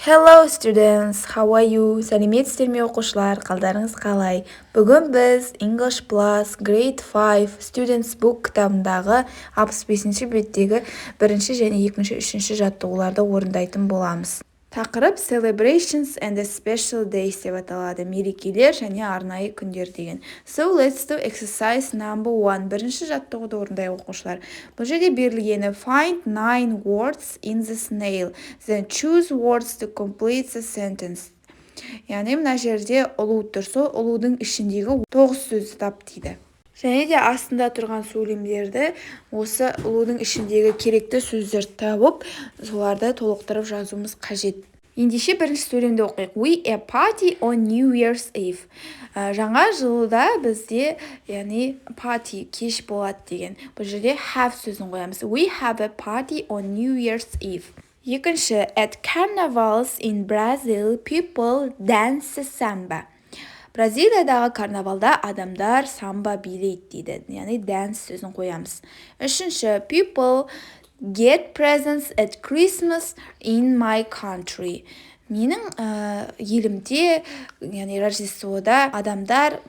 Hello students, how are you? Сәлеметсіздер ме оқушылар, қалдарыңыз қалай? Бүгін біз English Plus Grade 5 Students Book кітабындағы 65-ші беттегі бірінші және екінші, үшінші жаттығуларды орындайтын боламыз. Тақырып Celebrations and Special Days деп аталады. Мерекелер және арнайы күндер деген. So let's do exercise number 1. Бірінші жаттығуды орындайық оқушылар. Бұл жерде берілгені Find 9 words in the snail. Then choose words to complete the sentence. Яғни мына жерде ұлу тұр. Сол ұлудың ішіндегі 9 сөзді тап дейді. Және де астында тұрған сөйлемдерді осы ұлудың ішіндегі керекті сөздерді тауып, соларды толықтырып жазуымыз қажет. Ендеше бірінші сөйлемді оқиық. We a party on New Year's Eve. Жаңа жылда бізде, яғни party, кеш болады деген. Бұл жерде have сөзін қоямыз. We have a party on New Year's Eve. Екінші, at carnivals in Brazil, people dance samba. Бразилиядағы карнавалда адамдар самба билейді дейді. Яғни dance сөзін қоямыз. Үшінші, people get presents at Christmas in my country. Менің елімде, яғни Рождествода адамдар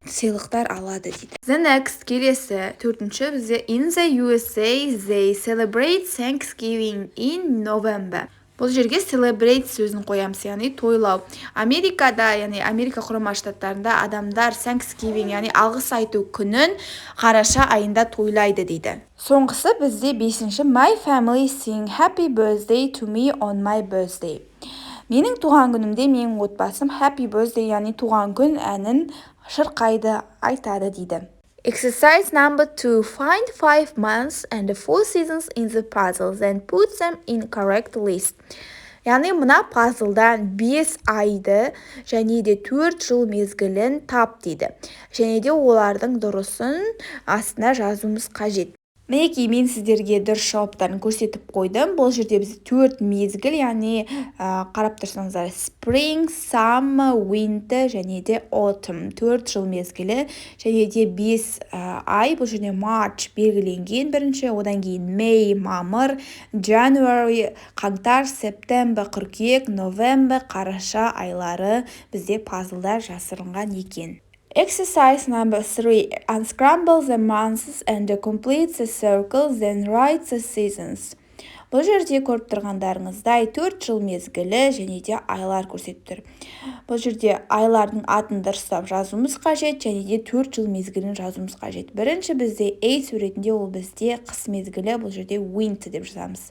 сыйлықтар алады дейді. The next, келесі, төртінші бізде in the USA they celebrate Thanksgiving in November. Бұл жерге celebrate сөзін қоямыз, яғни тойлау. Америкада, яғни Америка құрама штаттарында адамдар Thanksgiving, яғни алғыс айту күнін қараша айында тойлайды дейді. Соңғысы бізде бесінші My family sing happy birthday to me on my birthday. Менің туған күнімде менің отбасым happy birthday, яғни туған күн әнін шырқайды, айтады дейді. Exercise number 2. Find 5 months and 4 seasons in the puzzle, then put them in correct list. Яғни мына пазлдан 5 айды және де 4 жыл мезгілін тап дейді. Және де олардың дұрысын астына жазуымыз қажет. Мінекей мен сіздерге дұрыс жауаптарын көрсетіп қойдым. Бұл жерде біз 4 мезгіл, яғни қарап тұрсаңыздар spring, summer, winter және де autumn. 4 жыл мезгілі және де 5 ай. Бұл жерде March белгіленген бірінші, одан кейін May, мамыр, January, қаңтар, September, қыркүйек, November, қараша айлары бізде пазлда жасырынған екен. Exercise number 3. Unscramble the months and complete the circle, then write the seasons. Бұл жерде көріп тұрғандарыңыздай 4 жыл мезгілі және де айлар көрсетіп тұр. Бұл жерде айлардың атын дұрыстап жазуымыз қажет және де 4 жыл мезгілін жазуымыз қажет. Бірінші бізде A суретінде ол бізде қыс мезгілі, бұл жерде winter деп жазамыз.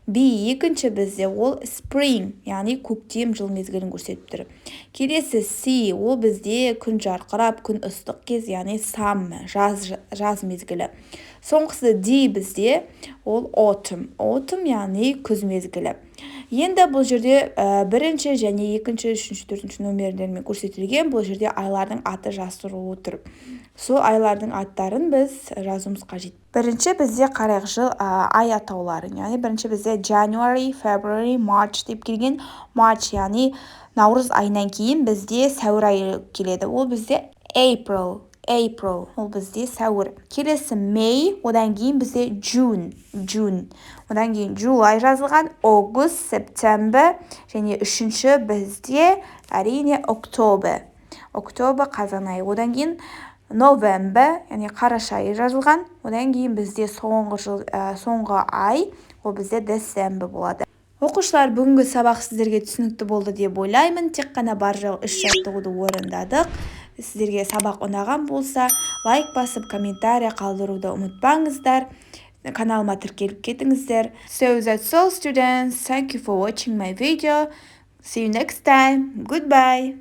B, екінші бізде ол spring, яғни көктем жыл мезгілін көрсетіп тұр. Келесі C, ол бізде күн жарқырап, күн ыстық кез, яғни summer, жаз мезгілі. Соңғысы D бізде ол autumn, яғни күз мезгілі. Енді бұл жерде бірінші және екінші, үшінші, төртінші нөмірлермен көрсетілген, бұл жерде айлардың аты жасырылуы тұр. Сол айлардың аттарын біз жазуымыз қажет. Бірінші бізде қарайық жыл ай атауларын, яғни бірінші бізде January, February, March деп келген. March, яғни наурыз айынан кейін бізде сәуір айы келеді. Ол бізде April, ол бізде сәуір. Келесі May, одан кейін бізде June. Одан кейін July жазылған, August, September және үшінші бізде әрине October, қазан айы. Одан кейін November, яғни қараша айы жазылған. Одан кейін бізде соңғы ай, ол бізде December болады. Оқушылар, бүгінгі сабақ сіздерге түсінікті болды деп ойлаймын. Тек қана бар жоғы 3 жаттығуды орындадық. Сіздерге сабақ ұнаған болса, лайк басып, комментария қалдыруды ұмытпаңыздар. Каналыма тіркеліп кетіңіздер. So that's all students. Thank you for watching my video. See you next time. Goodbye.